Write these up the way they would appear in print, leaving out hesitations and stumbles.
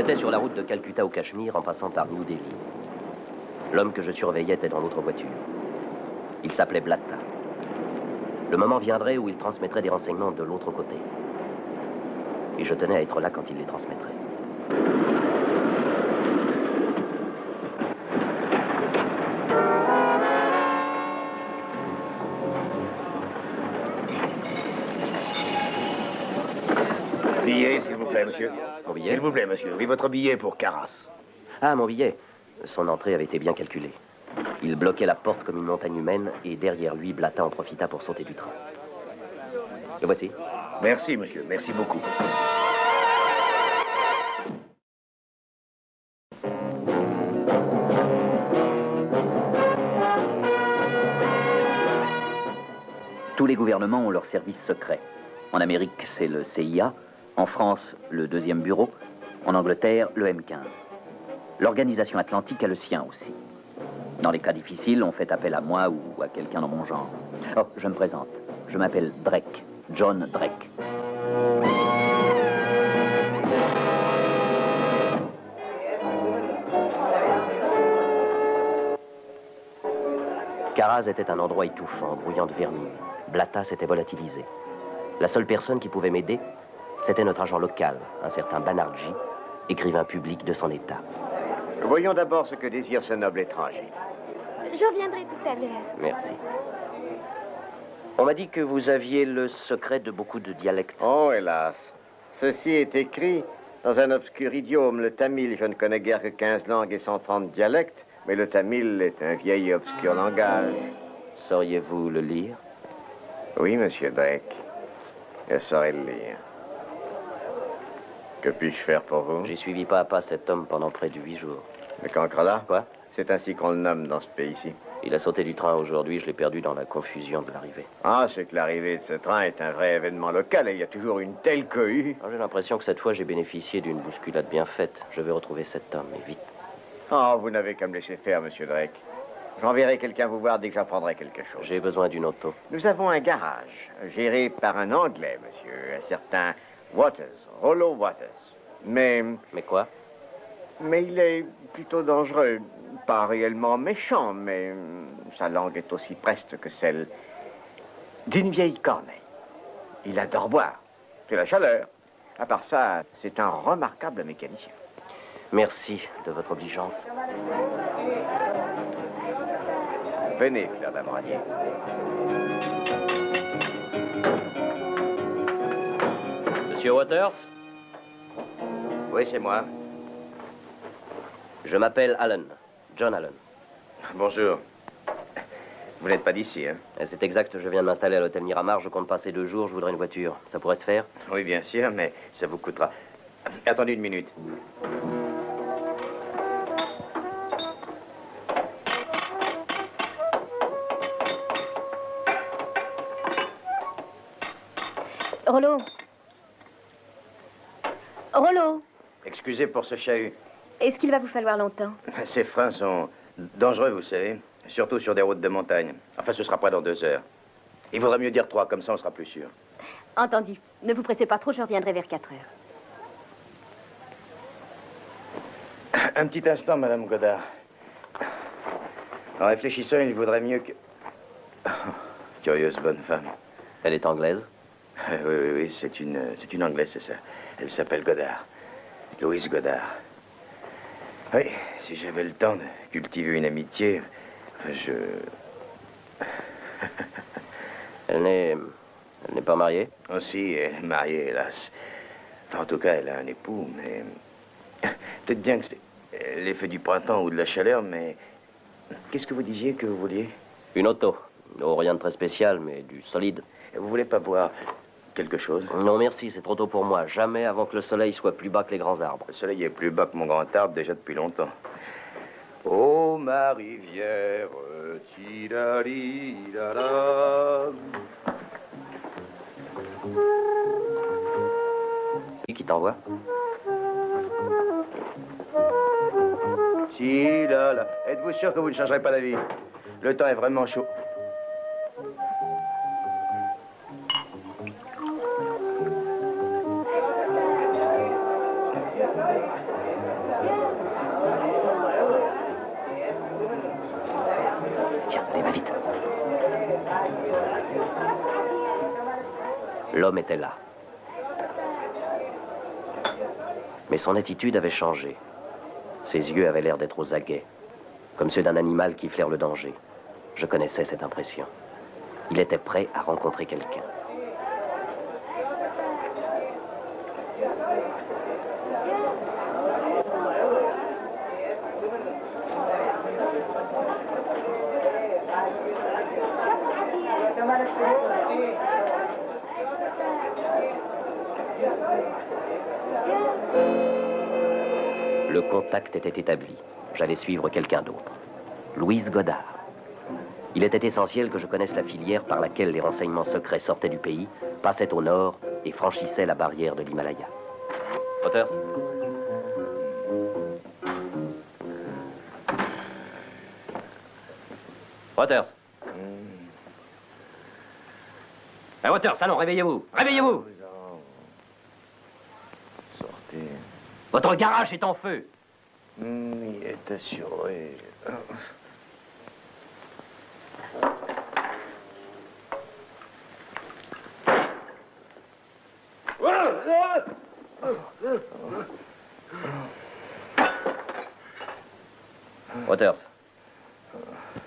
J'étais sur la route de Calcutta au Cachemire en passant par New Delhi. L'homme que je surveillais était dans l'autre voiture. Il s'appelait Blatta. Le moment viendrait où il transmettrait des renseignements de l'autre côté. Et je tenais à être là quand il les transmettrait. Billet, s'il vous plaît, monsieur. Mon billet? S'il vous plaît, monsieur. Oui, votre billet pour Carras. Ah, mon billet. Son entrée avait été bien calculée. Il bloquait la porte comme une montagne humaine et derrière lui, Blatta en profita pour sauter du train. Le voici. Merci, monsieur. Merci beaucoup. Tous les gouvernements ont leurs services secrets. En Amérique, c'est le CIA. En France, le 2e bureau. En Angleterre, le M15. L'organisation atlantique a le sien aussi. Dans les cas difficiles, on fait appel à moi ou à quelqu'un dans mon genre. Oh, je me présente. Je m'appelle Drake. John Drake. Carras était un endroit étouffant, bruyant de vermine. Blatta s'était volatilisé. La seule personne qui pouvait m'aider, c'était notre agent local, un certain Banerjee, écrivain public de son état. Voyons d'abord ce que désire ce noble étranger. Je reviendrai tout à l'heure. Merci. On m'a dit que vous aviez le secret de beaucoup de dialectes. Oh, hélas. Ceci est écrit dans un obscur idiome, le tamil. Je ne connais guère que 15 langues et 130 dialectes, mais le tamil est un vieil et obscur langage. Sauriez-vous le lire? Oui, monsieur Drake. Je saurais le lire. Que puis-je faire pour vous? J'ai suivi pas à pas cet homme pendant près de 8 jours. Le cancrelat? Quoi? C'est ainsi qu'on le nomme dans ce pays-ci. Il a sauté du train aujourd'hui, je l'ai perdu dans la confusion de l'arrivée. Ah, c'est que l'arrivée de ce train est un vrai événement local et il y a toujours une telle cohue. J'ai l'impression que cette fois, j'ai bénéficié d'une bousculade bien faite. Je vais retrouver cet homme, et vite. Oh, vous n'avez qu'à me laisser faire, monsieur Drake. J'enverrai quelqu'un vous voir dès que j'apprendrai quelque chose. J'ai besoin d'une auto. Nous avons un garage, géré par un Anglais, monsieur, un certain Waters, Rollo Waters. Mais quoi? Mais il est plutôt dangereux. Pas réellement méchant, mais sa langue est aussi preste que celle d'une vieille corneille. Il adore boire. C'est la chaleur. À part ça, c'est un remarquable mécanicien. Merci de votre obligeance. Venez, Fleur d'Abradier. Monsieur Waters? Oui, c'est moi. Je m'appelle Allen. John Allen. Bonjour. Vous n'êtes pas d'ici, hein? C'est exact, je viens de m'installer à l'hôtel Miramar. Je compte passer 2 jours, je voudrais une voiture. Ça pourrait se faire? Oui, bien sûr, mais ça vous coûtera. Attendez une minute. Rollo. Rollo. Excusez pour ce chahut. Est-ce qu'il va vous falloir longtemps? Ces freins sont dangereux, vous savez. Surtout sur des routes de montagne. Enfin, ce sera pas dans 2 heures. Il vaudrait mieux dire 3, comme ça on sera plus sûr. Entendu. Ne vous pressez pas trop, je reviendrai vers 4 heures. Un petit instant, Madame Godard. En réfléchissant, il vaudrait mieux que... Curieuse bonne femme. Elle est anglaise? Oui, c'est une Anglaise, c'est ça. Elle s'appelle Godard. Louise Godard. Oui, si j'avais le temps de cultiver une amitié, je... Elle n'est pas mariée? Aussi, elle est mariée, hélas. Enfin, en tout cas, elle a un époux, mais... Peut-être bien que c'est l'effet du printemps ou de la chaleur, mais... Qu'est-ce que vous disiez que vous vouliez? Une auto. Oh, rien de très spécial, mais du solide. Vous voulez pas boire quelque chose? Non, merci, c'est trop tôt pour moi. Jamais avant que le soleil soit plus bas que les grands arbres. Le soleil est plus bas que mon grand arbre déjà depuis longtemps. Oh, ma rivière, tidalidala. Qui t'envoie? Tidala. Êtes-vous sûr que vous ne changerez pas d'avis? Le temps est vraiment chaud. Va vite. L'homme était là. Mais son attitude avait changé. Ses yeux avaient l'air d'être aux aguets, comme ceux d'un animal qui flaire le danger. Je connaissais cette impression. Il était prêt à rencontrer quelqu'un. Le contact était établi. J'allais suivre quelqu'un d'autre. Louise Godard. Il était essentiel que je connaisse la filière par laquelle les renseignements secrets sortaient du pays, passaient au nord et franchissaient la barrière de l'Himalaya. Waters. Waters. Ah, Waters, allons, réveillez-vous. Réveillez-vous. Sortez. Votre garage est en feu. Il est assuré. Waters,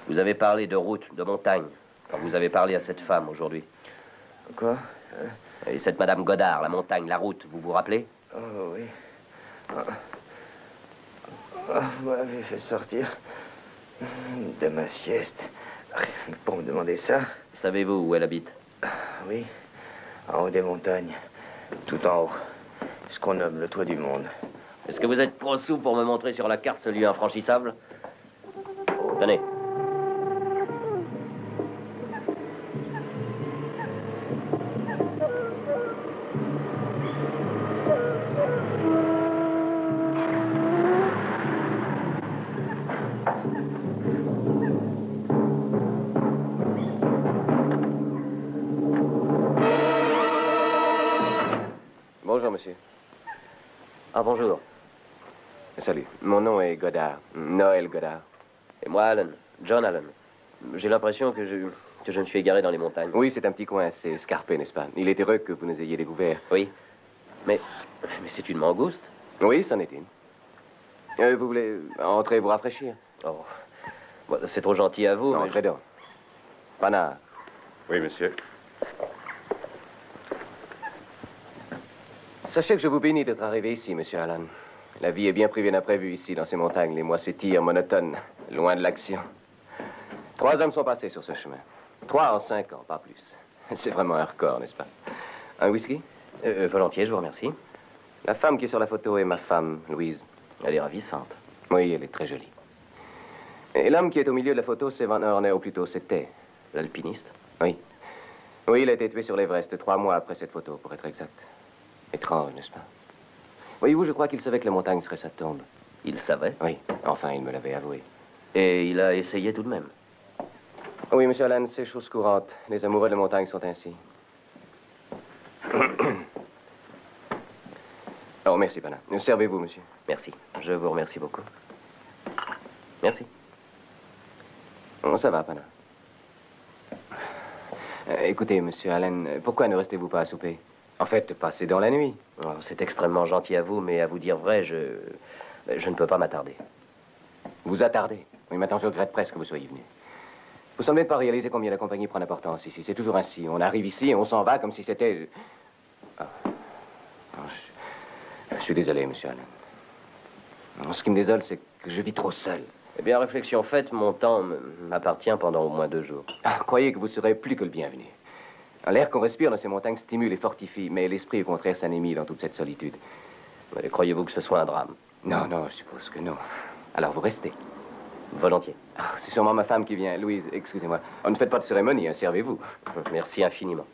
vous avez parlé de route, de montagne, quand vous avez parlé à cette femme aujourd'hui. Quoi? Et cette Madame Godard, la montagne, la route, vous vous rappelez? Oh oui. Vous m'avez fait sortir de ma sieste. Pour me demander ça? Savez-vous où elle habite? Oui, en haut des montagnes. Tout en haut. Ce qu'on nomme le toit du monde. Est-ce que vous êtes trop sous pour me montrer sur la carte ce lieu infranchissable? Tenez. Bonjour, monsieur. Ah, bonjour. Salut. Mon nom est Godard. Noël Godard. Et moi, Allen. John Allen. J'ai l'impression que je me suis égaré dans les montagnes. Oui, c'est un petit coin assez escarpé, n'est-ce pas? Il est heureux que vous nous ayez découvert. Oui. Mais c'est une mangouste. Oui, c'en est une. Vous voulez entrer vous rafraîchir? Oh. Bon, c'est trop gentil à vous. mais Entrez donc. Panard. Oui, monsieur. Sachez que je vous bénis d'être arrivé ici, monsieur Allen. La vie est bien privée d'imprévus ici, dans ces montagnes. Les mois s'étirent, monotones, loin de l'action. 3 hommes sont passés sur ce chemin. 3 en 5 ans, pas plus. C'est vraiment un record, n'est-ce pas? Un whisky? Volontiers, je vous remercie. La femme qui est sur la photo est ma femme, Louise. Elle est ravissante. Oui, elle est très jolie. Et l'homme qui est au milieu de la photo, c'est Van Horner, ou plutôt c'était. L'alpiniste? Oui. Oui, il a été tué sur l'Everest 3 mois après cette photo, pour être exact. Étrange, n'est-ce pas? Voyez-vous, je crois qu'il savait que la montagne serait sa tombe. Il savait? Oui, enfin, il me l'avait avoué. Et il a essayé tout de même. Oui, monsieur Allen, c'est chose courante. Les amoureux de la montagne sont ainsi. Oh, merci, Pana. Servez-vous, monsieur. Merci. Je vous remercie beaucoup. Merci. Oh, ça va, Pana. Écoutez, monsieur Allen, pourquoi ne restez-vous pas à souper? En fait, passez dans la nuit. Oh, c'est extrêmement gentil à vous, mais à vous dire vrai, je ne peux pas m'attarder. Vous attardez. Oui, maintenant, je regrette presque que vous soyez venu. Vous semblez ne pas réaliser combien la compagnie prend d'importance ici. C'est toujours ainsi. On arrive ici et on s'en va comme si c'était... Ah. Non, je suis désolé, monsieur Allen. Non, ce qui me désole, c'est que je vis trop seul. Eh bien, réflexion faite, mon temps m'appartient pendant au moins 2 jours. Ah, croyez que vous serez plus que le bienvenu. L'air qu'on respire dans ces montagnes stimule et fortifie, mais l'esprit, au contraire, s'anémie dans toute cette solitude. Mais croyez-vous que ce soit un drame? Non, non, je suppose que non. Alors, vous restez. Volontiers. Ah, c'est sûrement ma femme qui vient. Louise, excusez-moi. Oh, ne faites pas de cérémonie, hein, servez-vous. Merci infiniment.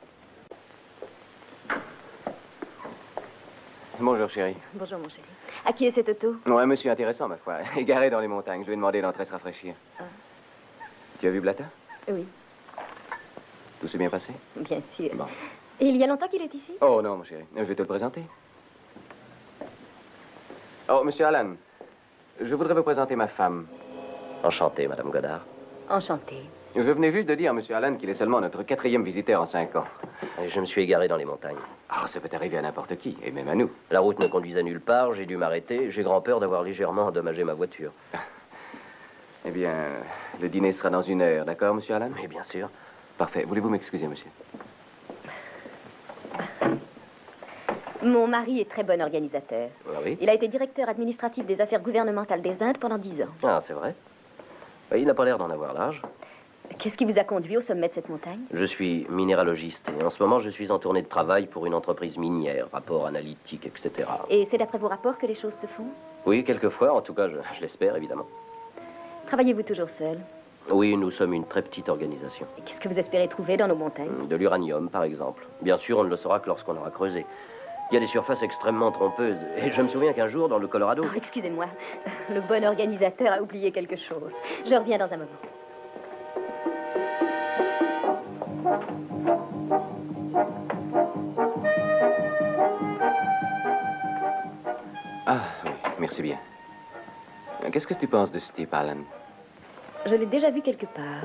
Bonjour, chérie. Bonjour, mon chéri. À qui est cette auto? Non, un monsieur intéressant, ma foi. Égaré dans les montagnes. Je lui ai demandé d'entrer se rafraîchir. Ah. Tu as vu Blatta? Oui, Tout s'est bien passé? bien sûr. Bon. Et il y a longtemps qu'il est ici? Oh, non, mon chéri. Je vais te le présenter. Oh, monsieur Allen, je voudrais vous présenter ma femme. Enchanté, Madame Godard. Enchantée. Je venais juste de dire à M. Allen qu'il est seulement notre 4e visiteur en 5 ans. Et je me suis égaré dans les montagnes. Ah, ça peut arriver à n'importe qui, et même à nous. La route ne conduisait nulle part, j'ai dû m'arrêter. J'ai grand peur d'avoir légèrement endommagé ma voiture. Eh bien, le dîner sera dans 1 heure, d'accord, M. Allen? Mais bien sûr. Parfait. Voulez-vous m'excuser, monsieur? Mon mari est très bon organisateur. Ah oui? Il a été directeur administratif des affaires gouvernementales des Indes pendant 10 ans. Ah, c'est vrai? Il n'a pas l'air d'en avoir l'âge. Qu'est-ce qui vous a conduit au sommet de cette montagne? Je suis minéralogiste et en ce moment, je suis en tournée de travail pour une entreprise minière, rapport analytique, etc. Et c'est d'après vos rapports que les choses se font? Oui, quelquefois. En tout cas, je l'espère, évidemment. Travaillez-vous toujours seul? Oui, nous sommes une très petite organisation. Et qu'est-ce que vous espérez trouver dans nos montagnes? De l'uranium, par exemple. Bien sûr, on ne le saura que lorsqu'on aura creusé. Il y a des surfaces extrêmement trompeuses. Et je me souviens qu'un jour, dans le Colorado... Oh, excusez-moi, le bon organisateur a oublié quelque chose. Je reviens dans un moment. Ah, oui, merci bien. Qu'est-ce que tu penses de Steve Allen? Je l'ai déjà vu quelque part.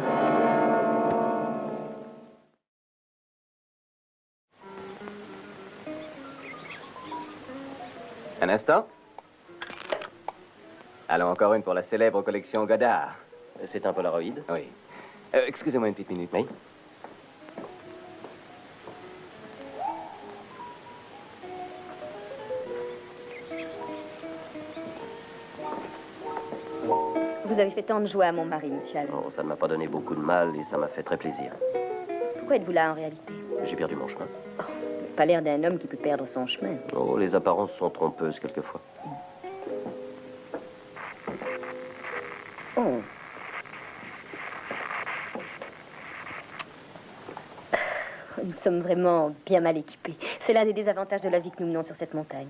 Un instant. Allons, encore une pour la célèbre collection Goddard. C'est un Polaroid? Oui. Excusez-moi une petite minute. Oui. Vous avez fait tant de joie à mon mari, monsieur Allen. Oh, ça ne m'a pas donné beaucoup de mal et ça m'a fait très plaisir. Pourquoi êtes-vous là en réalité? J'ai perdu mon chemin. Vous n'avez pas l'air d'un homme qui peut perdre son chemin. Oh, les apparences sont trompeuses quelquefois. Oh. Nous sommes vraiment bien mal équipés. C'est l'un des désavantages de la vie que nous menons sur cette montagne.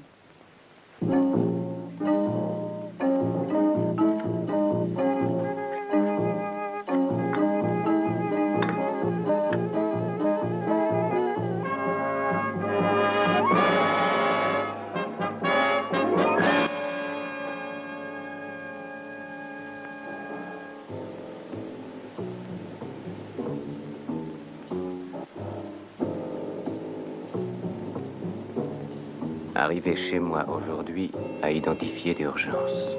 Arrivé chez moi aujourd'hui à identifier d'urgence.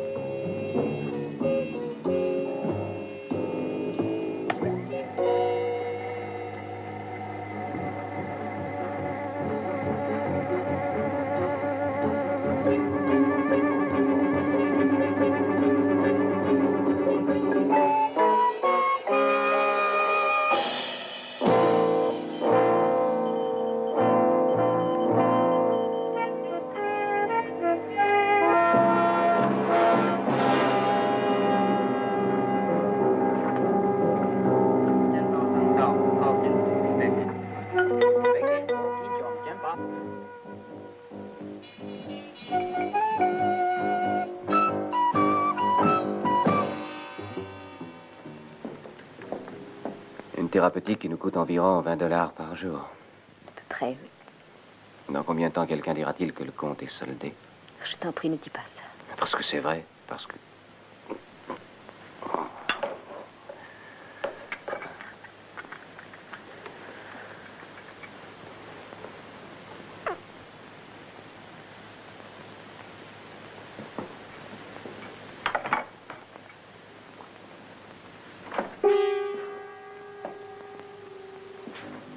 Une thérapeutique qui nous coûte environ 20 $ par jour. À peu près, oui. Dans combien de temps quelqu'un dira-t-il que le compte est soldé? Je t'en prie, ne dis pas ça. Parce que c'est vrai, parce que...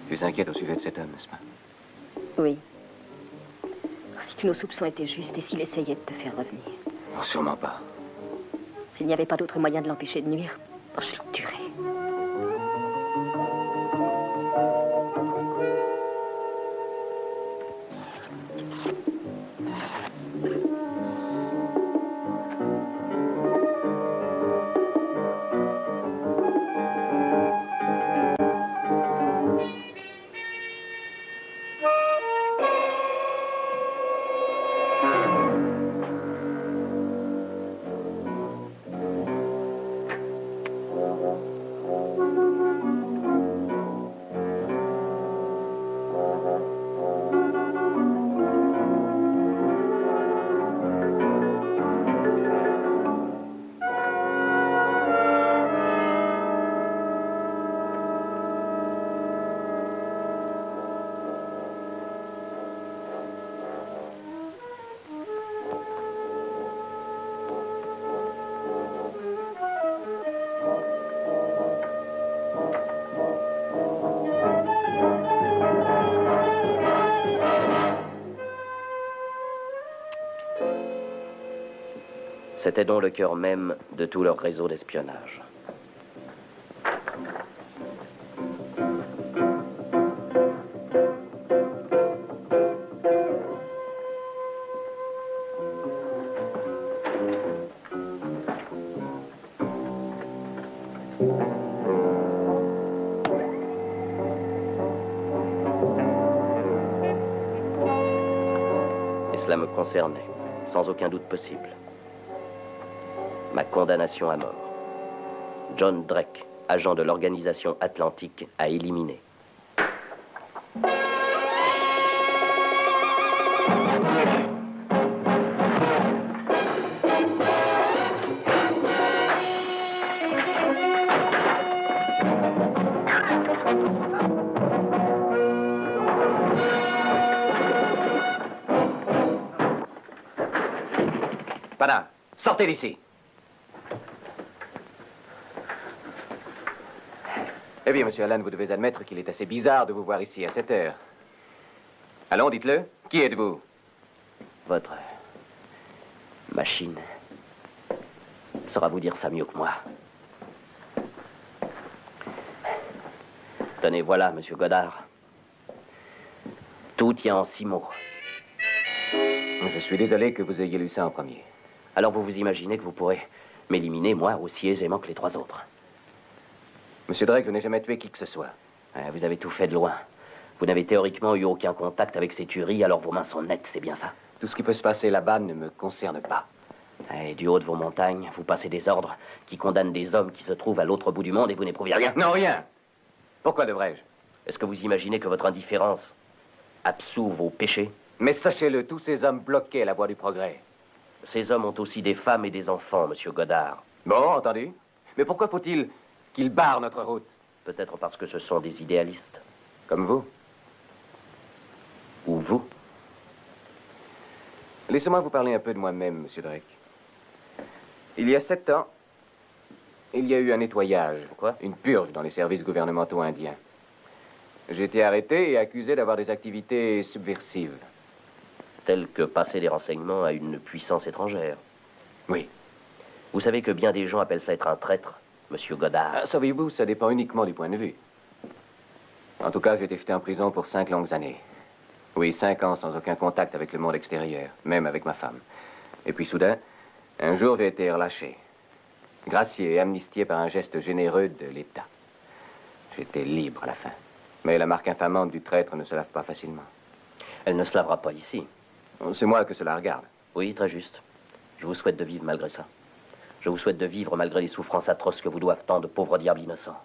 Tu es inquiète au sujet de cet homme, n'est-ce pas? Oui. Si nos soupçons étaient justes et s'il essayait de te faire revenir. Non, sûrement pas. S'il n'y avait pas d'autre moyen de l'empêcher de nuire, je le tuerais. C'était donc le cœur même de tout leur réseau d'espionnage. Et cela me concernait, sans aucun doute possible. Ma condamnation à mort. John Drake, agent de l'organisation Atlantique, a éliminé. Pana, sortez d'ici. Eh bien, monsieur Allen, vous devez admettre qu'il est assez bizarre de vous voir ici à cette heure. Allons, dites-le. Qui êtes-vous? Votre machine saura vous dire ça mieux que moi. Tenez, voilà, monsieur Goddard. Tout tient en 6 mots. Je suis désolé que vous ayez lu ça en premier. Alors vous vous imaginez que vous pourrez m'éliminer, moi, aussi aisément que les 3 autres. Monsieur Drake, je n'ai jamais tué qui que ce soit. Vous avez tout fait de loin. Vous n'avez théoriquement eu aucun contact avec ces tueries, alors vos mains sont nettes, c'est bien ça? Tout ce qui peut se passer là-bas ne me concerne pas. Et du haut de vos montagnes, vous passez des ordres qui condamnent des hommes qui se trouvent à l'autre bout du monde et vous n'éprouvez rien. Non, rien. Pourquoi devrais-je? Est-ce que vous imaginez que votre indifférence absout vos péchés? Mais sachez-le, tous ces hommes bloquaient la voie du progrès. Ces hommes ont aussi des femmes et des enfants, monsieur Goddard. Bon, entendu. Mais pourquoi faut-il qu'ils barrent notre route? Peut-être parce que ce sont des idéalistes. Comme vous. Ou vous. Laissez-moi vous parler un peu de moi-même, monsieur Drake. Il y a 7 ans, il y a eu un nettoyage. Pourquoi? Une purge dans les services gouvernementaux indiens. J'ai été arrêté et accusé d'avoir des activités subversives. Telles que passer des renseignements à une puissance étrangère. Oui. Vous savez que bien des gens appellent ça être un traître, monsieur Goddard. Ah, savez-vous, ça dépend uniquement du point de vue. En tout cas, j'ai été jeté en prison pour 5 longues années. Oui, 5 ans sans aucun contact avec le monde extérieur, même avec ma femme. Et puis soudain, un jour, j'ai été relâché. Gracié et amnistié par un geste généreux de l'État. J'étais libre à la fin. Mais la marque infamante du traître ne se lave pas facilement. Elle ne se lavera pas ici. C'est moi que cela regarde. Oui, très juste. Je vous souhaite de vivre malgré ça. Je vous souhaite de vivre malgré les souffrances atroces que vous doivent tant de pauvres diables innocents.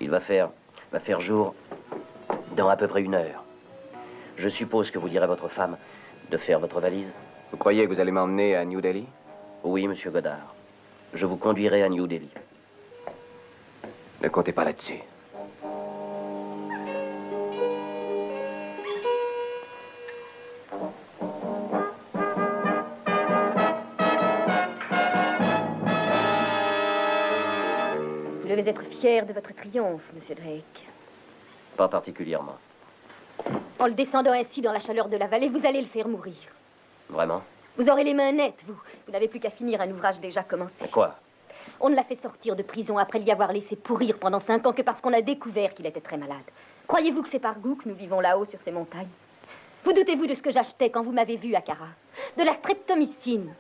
Il va faire jour dans à peu près 1 heure. Je suppose que vous direz à votre femme de faire votre valise. Vous croyez que vous allez m'emmener à New Delhi? Oui, monsieur Goddard. Je vous conduirai à New Delhi. Ne comptez pas là-dessus. Vous devez être fier de votre triomphe, monsieur Drake. Pas particulièrement. En le descendant ainsi dans la chaleur de la vallée, vous allez le faire mourir. Vraiment? Vous aurez les mains nettes, vous. Vous n'avez plus qu'à finir un ouvrage déjà commencé. Mais quoi? On ne l'a fait sortir de prison après l'y avoir laissé pourrir pendant 5 ans que parce qu'on a découvert qu'il était très malade. Croyez-vous que c'est par goût que nous vivons là-haut sur ces montagnes? Vous doutez-vous de ce que j'achetais quand vous m'avez vu à Cara? De la streptomycine.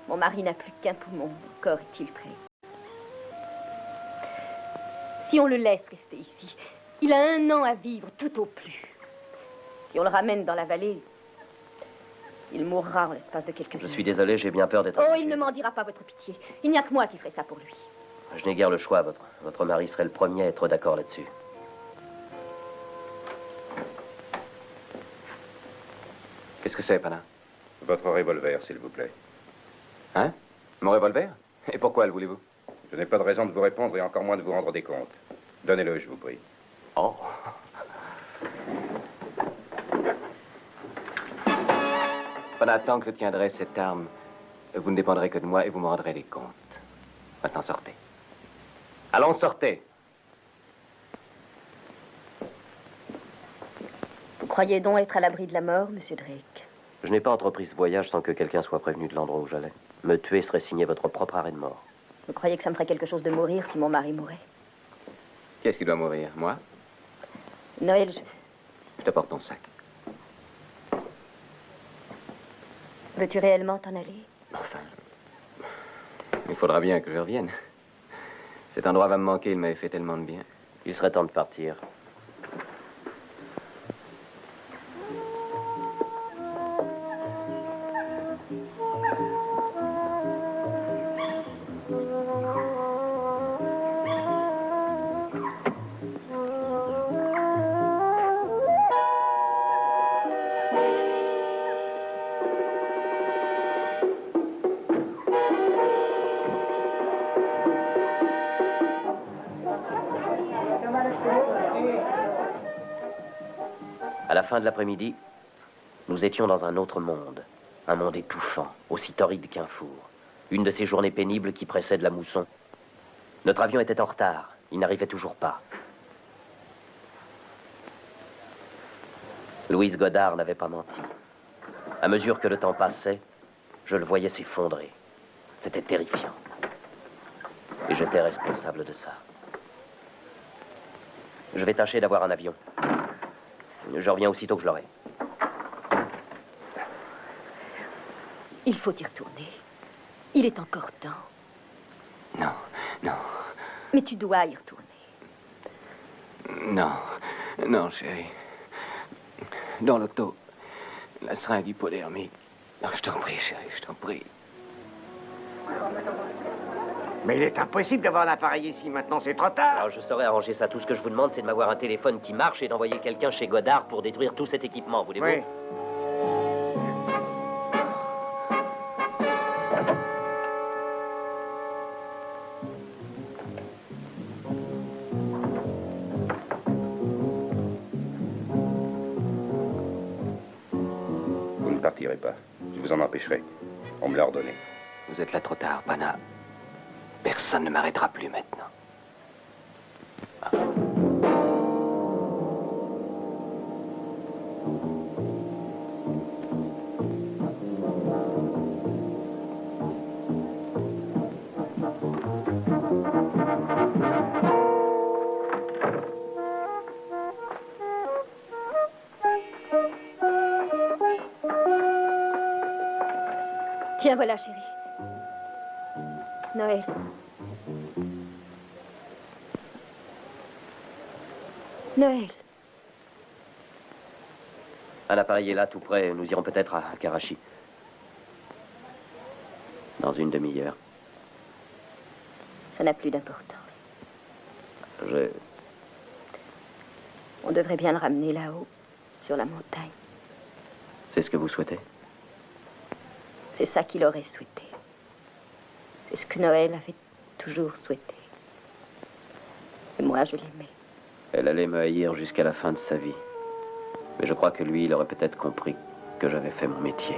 Mon mari n'a plus qu'un poumon. Mon corps est filtré. Si on le laisse rester ici, il a 1 an à vivre, tout au plus. Si on le ramène dans la vallée, il mourra en l'espace de quelques Je jours. suis désolé, j'ai bien peur d'être... Oh, il ne m'en dira pas votre pitié. Il n'y a que moi qui ferai ça pour lui. Je n'ai guère le choix. Votre mari serait le premier à être d'accord là-dessus. Qu'est-ce que c'est, Pana? Votre revolver, s'il vous plaît. Hein? Mon revolver? Et pourquoi le voulez-vous? Je n'ai pas de raison de vous répondre et encore moins de vous rendre des comptes. Donnez-le, je vous prie. Oh. Pendant tant que je tiendrai cette arme, vous ne dépendrez que de moi et vous me rendrez des comptes. Maintenant, sortez. Allons, sortez. Vous croyez donc être à l'abri de la mort, monsieur Drake? Je n'ai pas entrepris ce voyage sans que quelqu'un soit prévenu de l'endroit où j'allais. Me tuer serait signer votre propre arrêt de mort. Vous croyez que ça me ferait quelque chose de mourir si mon mari mourait? Qu'est-ce qui doit mourir? Moi? Noël, Je t'apporte ton sac. veux-tu réellement t'en aller? Enfin, il faudra bien que je revienne. Cet endroit va me manquer, il m'avait fait tellement de bien. Il serait temps de partir. À la fin de l'après-midi, nous étions dans un autre monde. Un monde étouffant, aussi torride qu'un four. Une de ces journées pénibles qui précèdent la mousson. Notre avion était en retard. Il n'arrivait toujours pas. Louise Godard n'avait pas menti. À mesure que le temps passait, je le voyais s'effondrer. C'était terrifiant. Et j'étais responsable de ça. Je vais tâcher d'avoir un avion. Je reviens aussitôt que je l'aurai. Il faut y retourner. Il est encore temps. Non, non, Mais tu dois y retourner. non, non, chérie. Dans l'auto, la seringue hypodermique. Non, je t'en prie, chérie, je t'en prie. Mais il est impossible d'avoir l'appareil ici. Maintenant, c'est trop tard. Alors, je saurais arranger ça. Tout ce que je vous demande, c'est de m'avoir un téléphone qui marche et d'envoyer quelqu'un chez Godard pour détruire tout cet équipement. Voulez-vous? Oui. Vous ne partirez pas. Je vous en empêcherai. On me l'a ordonné. Vous êtes là trop tard, Pana. Personne ne m'arrêtera plus maintenant. Tiens, voilà, chérie. Noël. Noël. Un appareil est là, tout près. Nous irons peut-être à Karachi. Dans une demi-heure. Ça n'a plus d'importance. On devrait bien le ramener là-haut, sur la montagne. C'est ce que vous souhaitez? C'est ça qu'il aurait souhaité. C'est ce que Noël avait toujours souhaité. Et moi, je l'aimais. Elle allait me haïr jusqu'à la fin de sa vie. Mais je crois que lui, il aurait peut-être compris que j'avais fait mon métier.